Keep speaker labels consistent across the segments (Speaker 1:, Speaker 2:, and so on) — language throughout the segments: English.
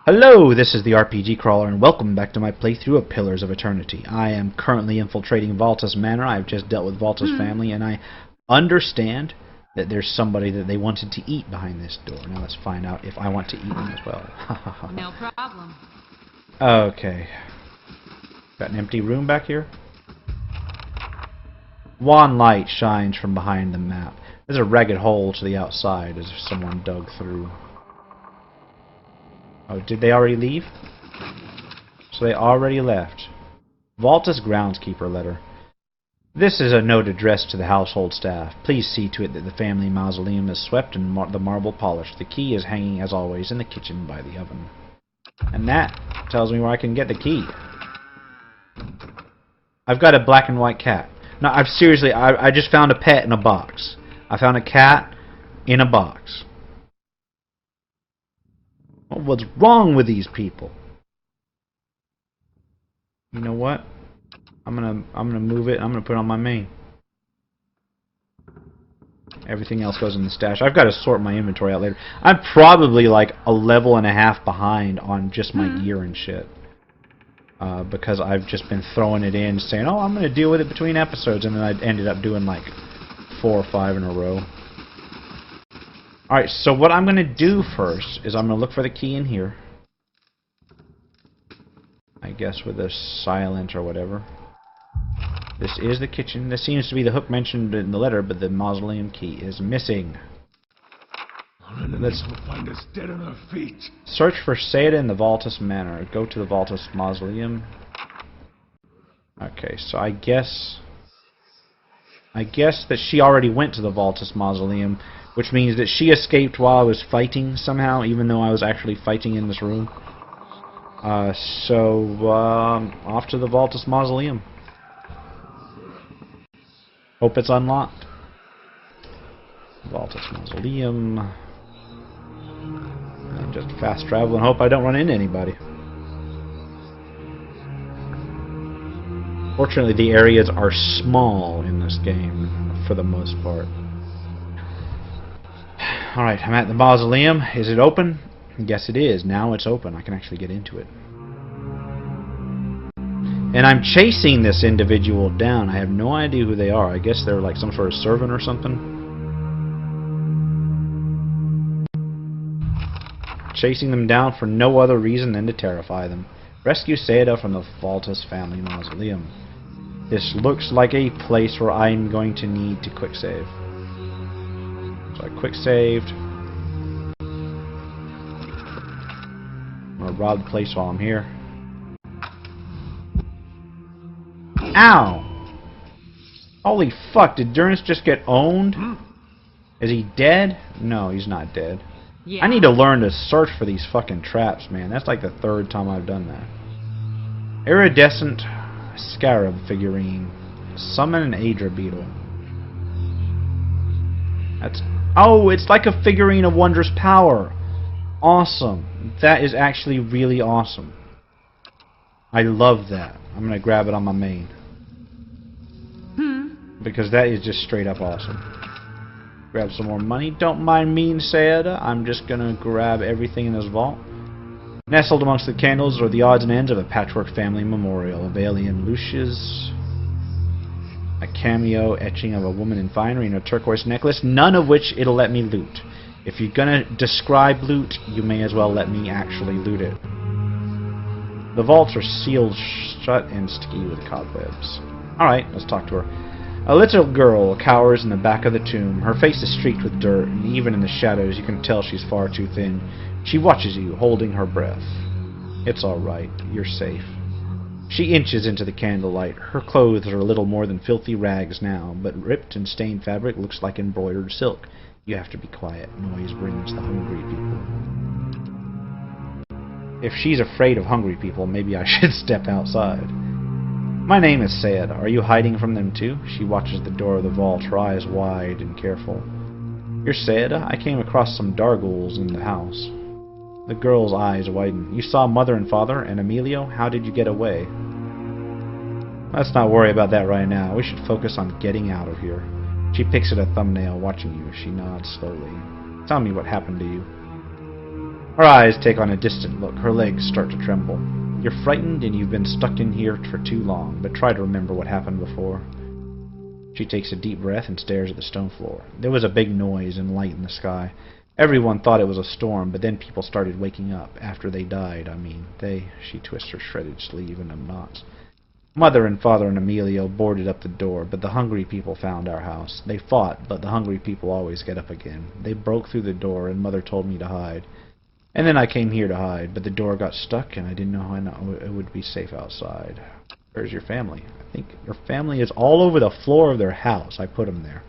Speaker 1: Hello, this is the RPG Crawler, and welcome back to my playthrough of Pillars of Eternity. I am currently infiltrating Valtus Manor. I've just dealt with Valtus family, and I understand that there's somebody that they wanted to eat behind this door. Now let's find out if I want to eat them as well.
Speaker 2: No problem.
Speaker 1: Okay. Got an empty room back here? Wan light shines from behind the map. There's a ragged hole to the outside as if someone dug through. Oh, did they already leave? So they already left. Valtus groundskeeper letter. This is a note addressed to the household staff. Please see to it that the family mausoleum is swept and the marble polished. The key is hanging, as always, in the kitchen by the oven. And that tells me where I can get the key. I've got a black and white cat. No, I just found a pet in a box. I found a cat in a box. What's wrong with these people? You know what? I'm gonna move it. I'm gonna put it on my main. Everything else goes in the stash. I've got to sort my inventory out later. I'm probably like a level and a half behind on just my gear and shit. Because I've just been throwing it in, saying, "Oh, I'm gonna deal with it between episodes," and then I ended up doing like 4 or 5 in a row. Alright, so what I'm going to do first is I'm going to look for the key in here. I guess with a silent or whatever. This is the kitchen. This seems to be the hook mentioned in the letter, but the mausoleum key is missing. Let's
Speaker 3: find us dead on our feet.
Speaker 1: Search for Seda in the Valtus Manor. Go to the Valtus Mausoleum. Okay, so I guess that she already went to the Valtus Mausoleum, which means that she escaped while I was fighting somehow, even though I was actually fighting in this room. Off to the Valtus Mausoleum. Hope it's unlocked. Valtus Mausoleum. And just fast travel and hope I don't run into anybody. Fortunately, the areas are small in this game, for the most part. Alright, I'm at the mausoleum. Is it open? Yes, it is. Now it's open. I can actually get into it. And I'm chasing this individual down. I have no idea who they are. I guess they're like some sort of servant or something. Chasing them down for no other reason than to terrify them. Rescue Seda from the Valtus family mausoleum. This looks like a place where I'm going to need to quick save. So I quick saved. I'm gonna rob the place while I'm here. Ow! Holy fuck, did Durance just get owned? Is he dead? No, he's not dead. Yeah. I need to learn to search for these fucking traps, man. That's like the 3rd time I've done that. Iridescent scarab figurine. Summon an Aedra beetle. That's... Oh, it's like a figurine of wondrous power. Awesome. That is actually really awesome. I love that. I'm going to grab it on my main. Because that is just straight up awesome. Grab some more money. Don't mind me, Seda. I'm just going to grab everything in this vault. Nestled amongst the candles are the odds and ends of a patchwork family memorial of alien Lucius. A cameo etching of a woman in finery and a turquoise necklace, none of which it'll let me loot. If you're gonna describe loot, you may as well let me actually loot it. The vaults are sealed shut and sticky with cobwebs. Alright, let's talk to her. A little girl cowers in the back of the tomb. Her face is streaked with dirt, and even in the shadows you can tell she's far too thin. She watches you, holding her breath. It's alright, you're safe. She inches into the candlelight. Her clothes are a little more than filthy rags now, but ripped and stained fabric looks like embroidered silk. You have to be quiet. Noise brings the hungry people. If she's afraid of hungry people, maybe I should step outside. My name is Sayed. Are you hiding from them too? She watches the door of the vault, her eyes wide and careful. You're Sayed? I came across some Dargools in the house. The girl's eyes widen. You saw Mother and Father and Emilio? How did you get away? Let's not worry about that right now. We should focus on getting out of here. She picks at a thumbnail, watching you. She nods slowly. Tell me what happened to you. Her eyes take on a distant look. Her legs start to tremble. You're frightened and you've been stuck in here for too long, but try to remember what happened before. She takes a deep breath and stares at the stone floor. There was a big noise and light in the sky. Everyone thought it was a storm, but then people started waking up after they died. She twists her shredded sleeve into knots. Mother and Father and Emilio boarded up the door, but the hungry people found our house. They fought, but the hungry people always get up again. They broke through the door, and Mother told me to hide. And then I came here to hide, but the door got stuck, and I didn't know how it would be safe outside. Where's your family? I think your family is all over the floor of their house. I put them there.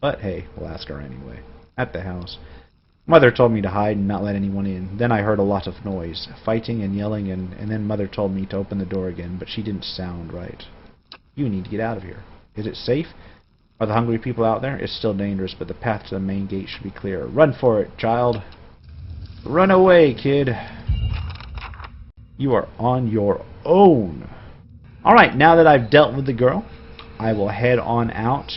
Speaker 1: But hey, we'll ask her anyway. At the house. Mother told me to hide and not let anyone in. Then I heard a lot of noise, fighting and yelling, and then Mother told me to open the door again, but she didn't sound right. You need to get out of here. Is it safe? Are the hungry people out there? It's still dangerous, but the path to the main gate should be clear. Run for it, child. Run away, kid. You are on your own. Alright, now that I've dealt with the girl, I will head on out.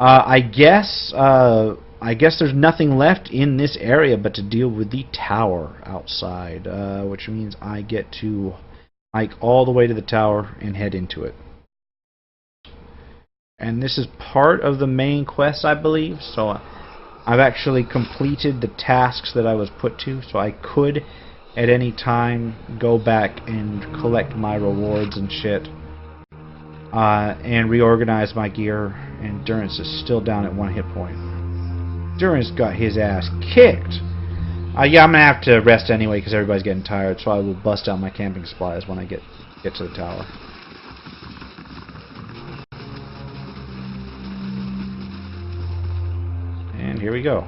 Speaker 1: I guess there's nothing left in this area but to deal with the tower outside, which means I get to hike all the way to the tower and head into it. And this is part of the main quest, I believe, so I've actually completed the tasks that I was put to, so I could at any time go back and collect my rewards and shit, and reorganize my gear. Endurance is still down at 1 hit point. Endurance got his ass kicked. Yeah, I'm gonna have to rest anyway because everybody's getting tired, so I will bust out my camping supplies when I get to the tower. And here we go.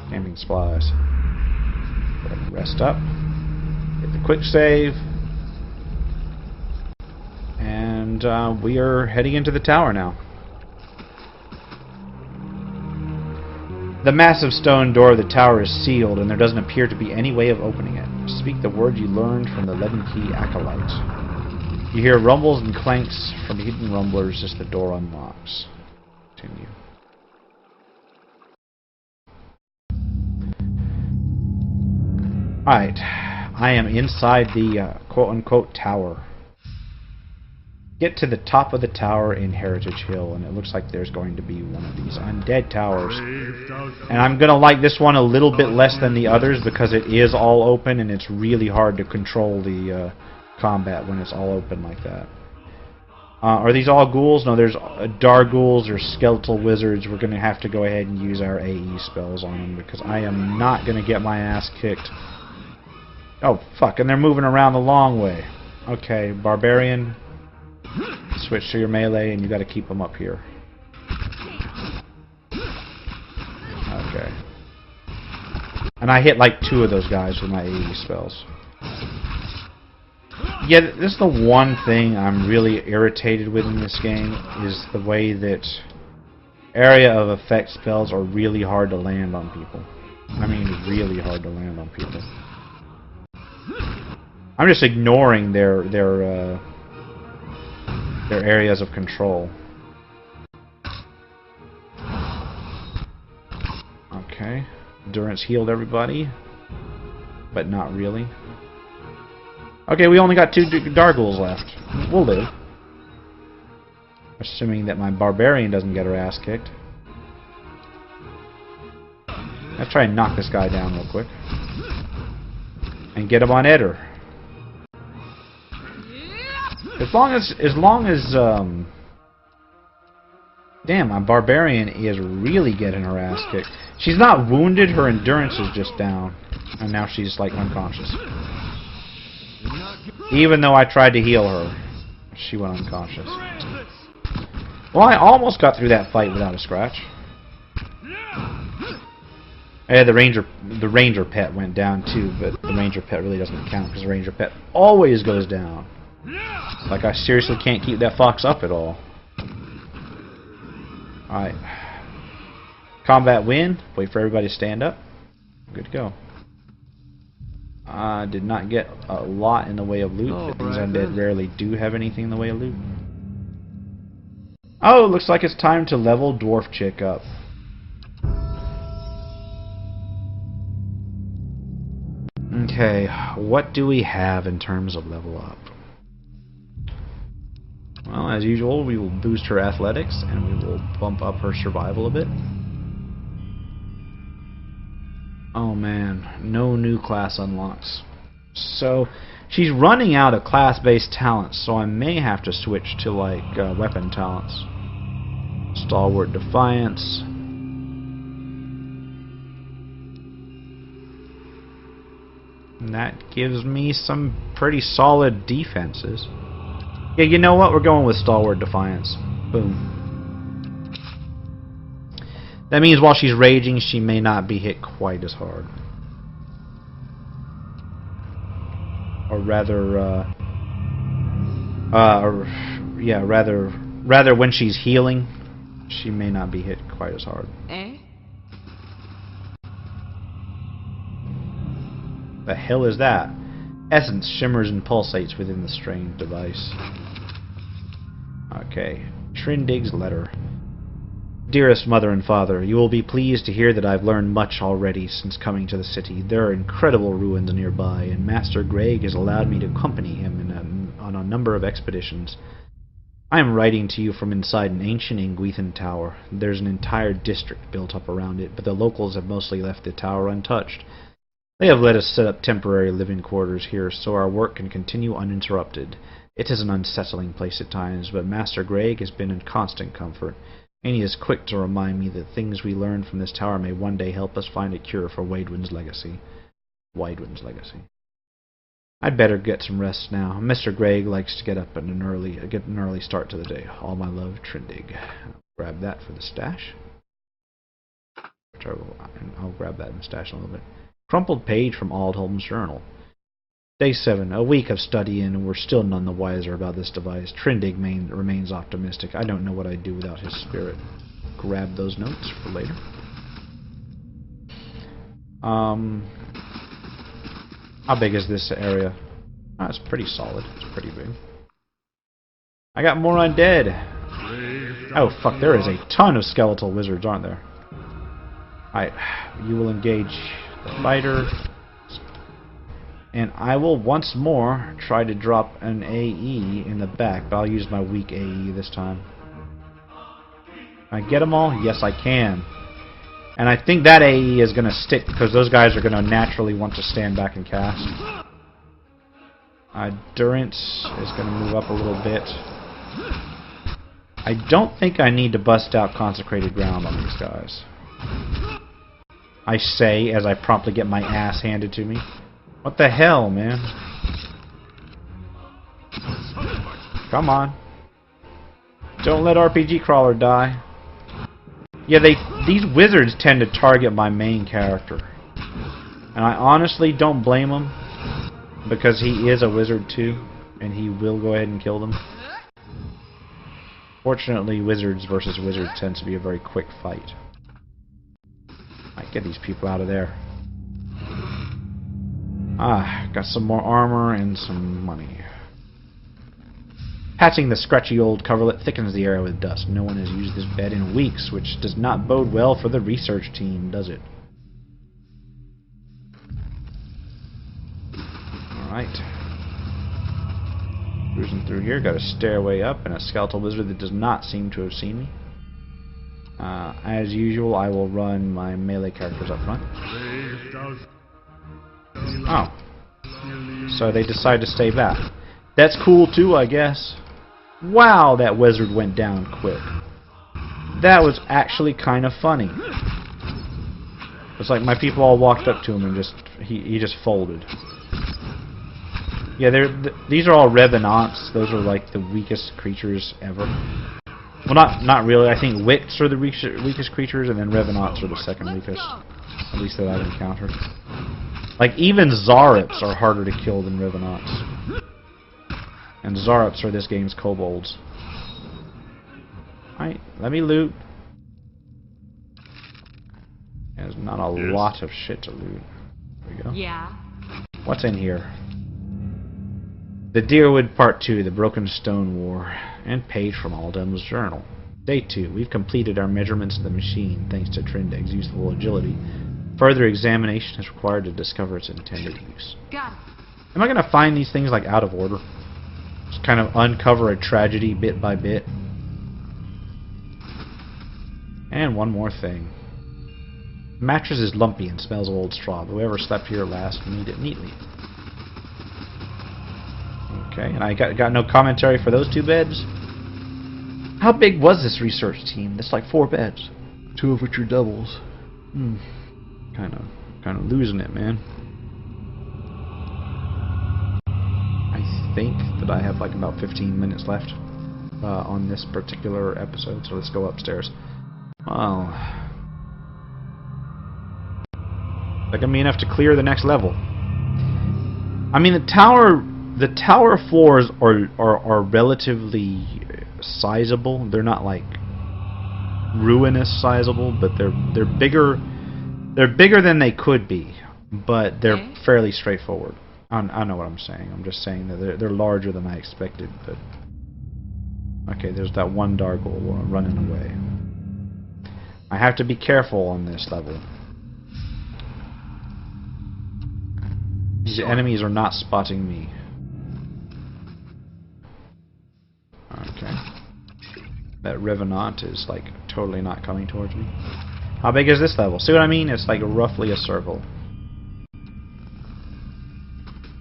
Speaker 1: Camping supplies. Rest up. Hit the quick save. And we are heading into the tower now. The massive stone door of the tower is sealed, and there doesn't appear to be any way of opening it. Speak the word you learned from the Leaden Key Acolyte. You hear rumbles and clanks from hidden rumblers as the door unlocks. Continue. Alright, I am inside the quote-unquote tower. Get to the top of the tower in Heritage Hill, and it looks like there's going to be one of these undead towers. And I'm going to like this one a little bit less than the others because it is all open, and it's really hard to control the combat when it's all open like that. Are these all ghouls? No, there's Darghouls or skeletal wizards. We're going to have to go ahead and use our AE spells on them because I am not going to get my ass kicked. Oh, fuck, and they're moving around the long way. Okay, Barbarian, switch to your melee, and you got to keep them up here. Okay. And I hit like 2 of those guys with my AE spells. Yeah, this is the one thing I'm really irritated with in this game, is the way that area of effect spells are really hard to land on people. I mean, really hard to land on people. I'm just ignoring their areas of control. Okay. Endurance healed everybody, but not really. Okay, we only got 2 Darghouls left. We'll live. Assuming that my Barbarian doesn't get her ass kicked. Let's try and knock this guy down real quick. And get him on Eder. As long as damn, my Barbarian is really getting her ass kicked. She's not wounded, her endurance is just down. And now she's like unconscious. Even though I tried to heal her, she went unconscious. Well, I almost got through that fight without a scratch. Yeah, the ranger pet went down too, but the ranger pet really doesn't count because the ranger pet always goes down. Like, I seriously can't keep that fox up at all. Alright. Combat win. Wait for everybody to stand up. Good to go. I did not get a lot in the way of loot, but these undead rarely do have anything in the way of loot. Oh, looks like it's time to level Dwarf Chick up. Okay, what do we have in terms of level up? Well, as usual, we will boost her athletics and we will bump up her survival a bit. Oh man, no new class unlocks. So, she's running out of class-based talents, so I may have to switch to like weapon talents. Stalwart Defiance. And that gives me some pretty solid defenses. Yeah, you know what? We're going with Stalwart Defiance. Boom. That means while she's raging, she may not be hit quite as hard. Or rather when she's healing, she may not be hit quite as hard.
Speaker 2: Eh?
Speaker 1: The hell is that? Essence shimmers and pulsates within the strange device. Okay. Trindig's letter. Dearest Mother and Father, you will be pleased to hear that I've learned much already since coming to the city. There are incredible ruins nearby, and Master Greg has allowed me to accompany him on a number of expeditions. I am writing to you from inside an ancient Engwithan tower. There's an entire district built up around it, but the locals have mostly left the tower untouched. They have let us set up temporary living quarters here so our work can continue uninterrupted. It is an unsettling place at times, but Master Greg has been a constant comfort, and he is quick to remind me that things we learn from this tower may one day help us find a cure for Waidwen's legacy. Waidwen's legacy. I'd better get some rest now. Mr. Greg likes to get up at an early start to the day. All my love, Trindig. Grab that for the stash. I'll grab that in the stash in a little bit. Crumpled page from Aldholm's journal. Day 7. A week of studying, and we're still none the wiser about this device. Trindig remains optimistic. I don't know what I'd do without his spirit. Grab those notes for later. How big is this area? Oh, it's pretty solid. It's pretty big. I got more undead. Oh, fuck, there is a ton of skeletal wizards, aren't there? You will engage the fighter, and I will once more try to drop an AE in the back, but I'll use my weak AE this time. Can I get them all? Yes, I can. And I think that AE is going to stick because those guys are going to naturally want to stand back and cast. Durance is going to move up a little bit. I don't think I need to bust out Consecrated Ground on these guys. I say as I promptly get my ass handed to me. What the hell, man? Come on. Don't let RPG Crawler die. Yeah, these wizards tend to target my main character. And I honestly don't blame him, because he is a wizard too, and he will go ahead and kill them. Fortunately, wizards versus wizards tends to be a very quick fight. Get these people out of there. Got some more armor and some money. Patching the scratchy old coverlet thickens the area with dust. No one has used this bed in weeks, which does not bode well for the research team, does it? Alright. Cruising through here, got a stairway up and a skeletal wizard that does not seem to have seen me. As usual, I will run my melee characters up front. Oh. So they decide to stay back. That's cool too, I guess. Wow, that wizard went down quick. That was actually kind of funny. It's like my people all walked up to him and he just folded. Yeah, these are all Revenants. Those are like the weakest creatures ever. Well, not really. I think Wicks are the weakest creatures, and then Revenants are the second weakest. At least that I've encountered. Like, even Zarups are harder to kill than Revenants. And Zarups are this game's kobolds. Alright, let me loot. There's not a lot of shit to loot. There we go.
Speaker 2: Yeah.
Speaker 1: What's in here? The Deerwood Part 2, The Broken Stone War, and page from Aldem's journal. Day 2. We've completed our measurements of the machine, thanks to Trindig's useful agility. Further examination is required to discover its intended use.
Speaker 2: Got it.
Speaker 1: Am I going to find these things like out of order? Just kind of uncover a tragedy bit by bit. And one more thing. The mattress is lumpy and smells of old straw. Whoever slept here last made it neatly. Okay, and I got no commentary for those 2 beds. How big was this research team? That's like 4 beds. 2 of which are doubles. Kind of losing it, man. I think that I have like about 15 minutes left on this particular episode, so let's go upstairs. Well, that can be enough to clear the next level. I mean, the tower floors are relatively sizable. They're not like ruinous sizable, but they're bigger. They're bigger than they could be, but they're fairly straightforward. I know what I'm saying. I'm just saying that they're larger than I expected. But okay, there's that one Dargul running away. I have to be careful on this level. These enemies are not spotting me. Okay. That Revenant is like totally not coming towards me. How big is this level? See what I mean? It's like roughly a circle.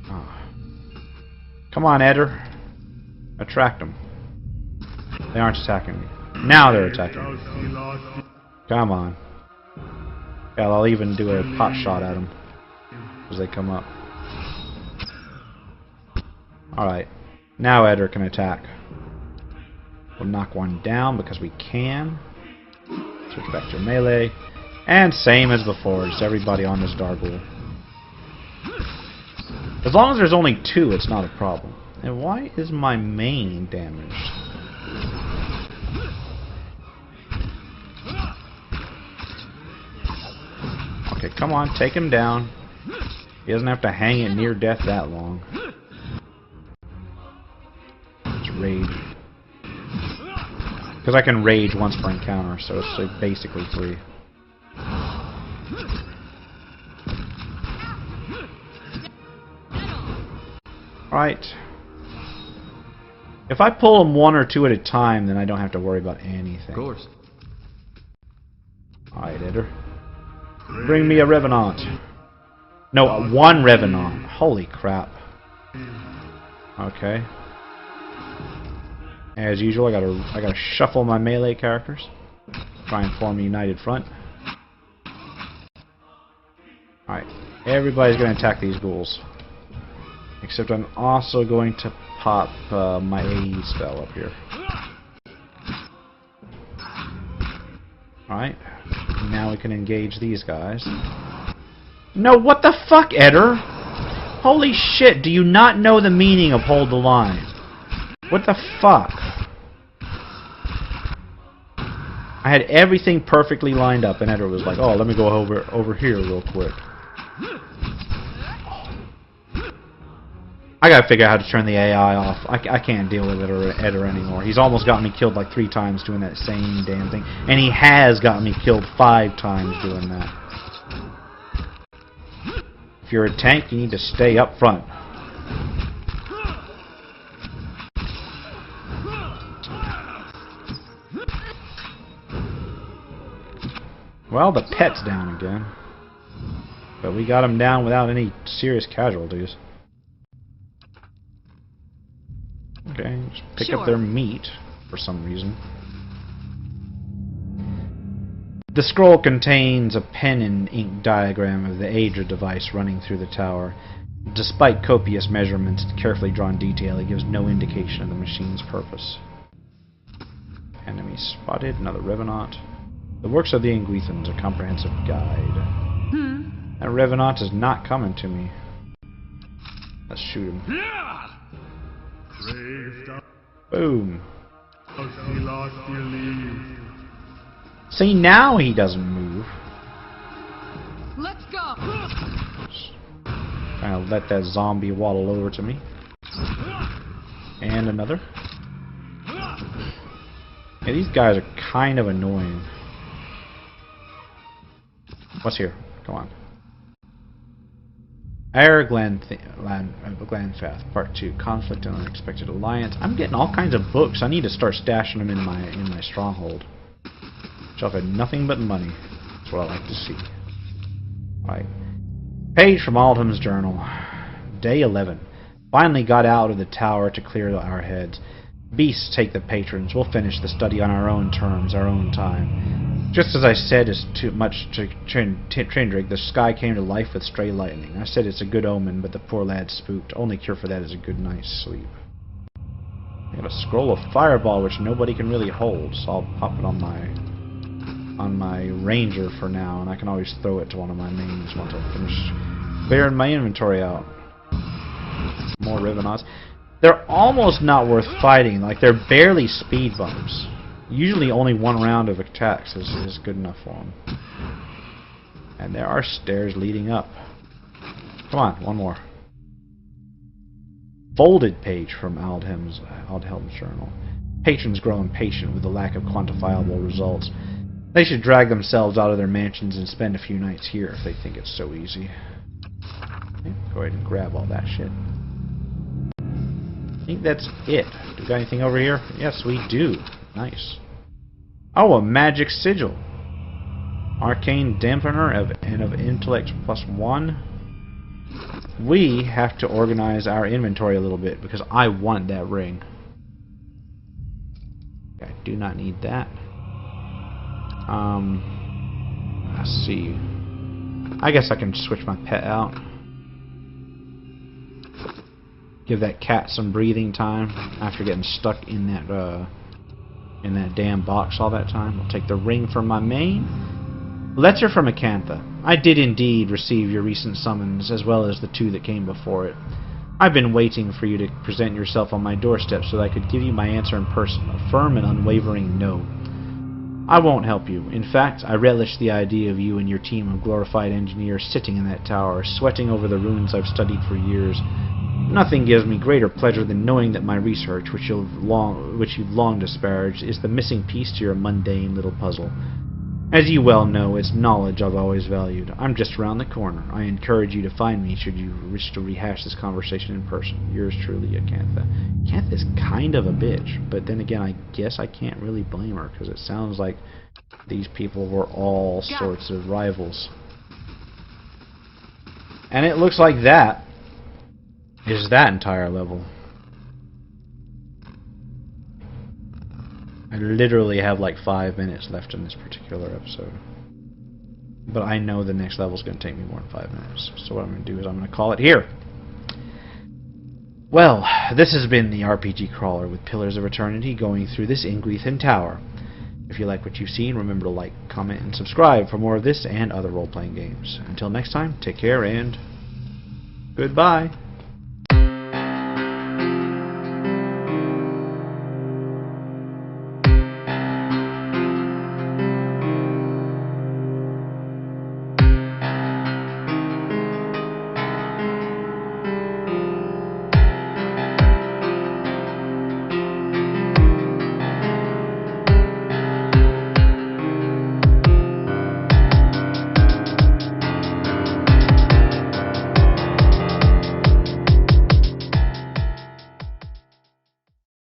Speaker 1: Oh. Come on, Eder. Attract them. They aren't attacking me. Now they're attacking me. Come on. Hell, I'll even do a pot shot at them as they come up. Alright. Now Eder can attack. We'll knock one down because we can. Switch back to melee. And same as before, just everybody on this Dargul. As long as there's only 2, it's not a problem. And why is my main damaged? Okay, come on, take him down. He doesn't have to hang it near death that long. Let's rage. Because I can rage once per encounter, so it's like basically free. Alright. If I pull them 1 or 2 at a time, then I don't have to worry about anything.
Speaker 4: Of course.
Speaker 1: Alright, Eder. Bring me a Revenant. No, 1 Revenant. Holy crap. Okay. As usual, I gotta shuffle my melee characters. Try and form a united front. Alright. Everybody's gonna attack these ghouls. Except I'm also going to pop my AE spell up here. Alright. Now we can engage these guys. No, what the fuck, Eder? Holy shit, do you not know the meaning of hold the line? What the fuck? I had everything perfectly lined up and Eder was like, oh, let me go over here real quick. I gotta figure out how to turn the AI off. I can't deal with Eder anymore. He's almost got me killed like 3 times doing that same damn thing. And he has got me killed 5 times doing that. If you're a tank, you need to stay up front. Well, the pet's down again. But we got him down without any serious casualties. Okay, just pick up their meat for some reason. The scroll contains a pen and ink diagram of the Aedra device running through the tower. Despite copious measurements and carefully drawn detail, it gives no indication of the machine's purpose. Enemy spotted, another Revenant. The works of the Engwithan, a comprehensive guide. That Revenant is not coming to me. Let's shoot him. Boom. See, now he doesn't move.
Speaker 2: Let's go.
Speaker 1: I'll let that zombie waddle over to me. And another. Yeah, these guys are kind of annoying. What's here? Come Come on. Air Glanfath, Part 2. Conflict and Unexpected Alliance. I'm getting all kinds of books. I need to start stashing them in my stronghold. Which I've had nothing but money. That's what I like to see. Alright. Page from Aldham's journal. Day 11. Finally got out of the tower to clear our heads. Beasts take the patrons. We'll finish the study on our own terms, our own time. Just as I said as too much to Trindrig, the sky came to life with stray lightning. I said it's a good omen, but the poor lad's spooked. Only cure for that is a good night's sleep. I got a scroll of fireball, which nobody can really hold, so I'll pop it on my ranger for now, and I can always throw it to one of my mains once I finish clearing my inventory out. More Rivenaughts. They're almost not worth fighting. Like, they're barely speed bumps. Usually only one round of attacks is good enough for them. And there are stairs leading up. Come on, one more. Folded page from Aldhelm's journal. Patrons grow impatient with the lack of quantifiable results. They should drag themselves out of their mansions and spend a few nights here if they think it's so easy. Okay, go ahead and grab all that shit. I think that's it. Do we got anything over here? Yes, we do. Nice. Oh, a magic sigil. Arcane dampener of intellect +1. We have to organize our inventory a little bit because I want that ring. I do not need that. Let's see. I guess I can switch my pet out. Give that cat some breathing time after getting stuck in that damn box all that time. I'll take the ring from my main. Letter from Acantha. I did indeed receive your recent summons, as well as the 2 that came before it. I've been waiting for you to present yourself on my doorstep so that I could give you my answer in person, a firm and unwavering no. I won't help you. In fact, I relish the idea of you and your team of glorified engineers sitting in that tower, sweating over the ruins I've studied for years. Nothing gives me greater pleasure than knowing that my research, which you've long disparaged, is the missing piece to your mundane little puzzle. As you well know, it's knowledge I've always valued. I'm just around the corner. I encourage you to find me should you wish to rehash this conversation in person. Yours truly, Acantha. Acantha's kind of a bitch, but then again, I guess I can't really blame her, because it sounds like these people were all sorts of rivals. And it looks like that is that entire level. I literally have like 5 minutes left in this particular episode. But I know the next level is going to take me more than 5 minutes. So what I'm going to do is I'm going to call it here. Well, this has been the RPG Crawler with Pillars of Eternity going through this Engwithan Tower. If you like what you've seen, remember to like, comment, and subscribe for more of this and other role-playing games. Until next time, take care and goodbye.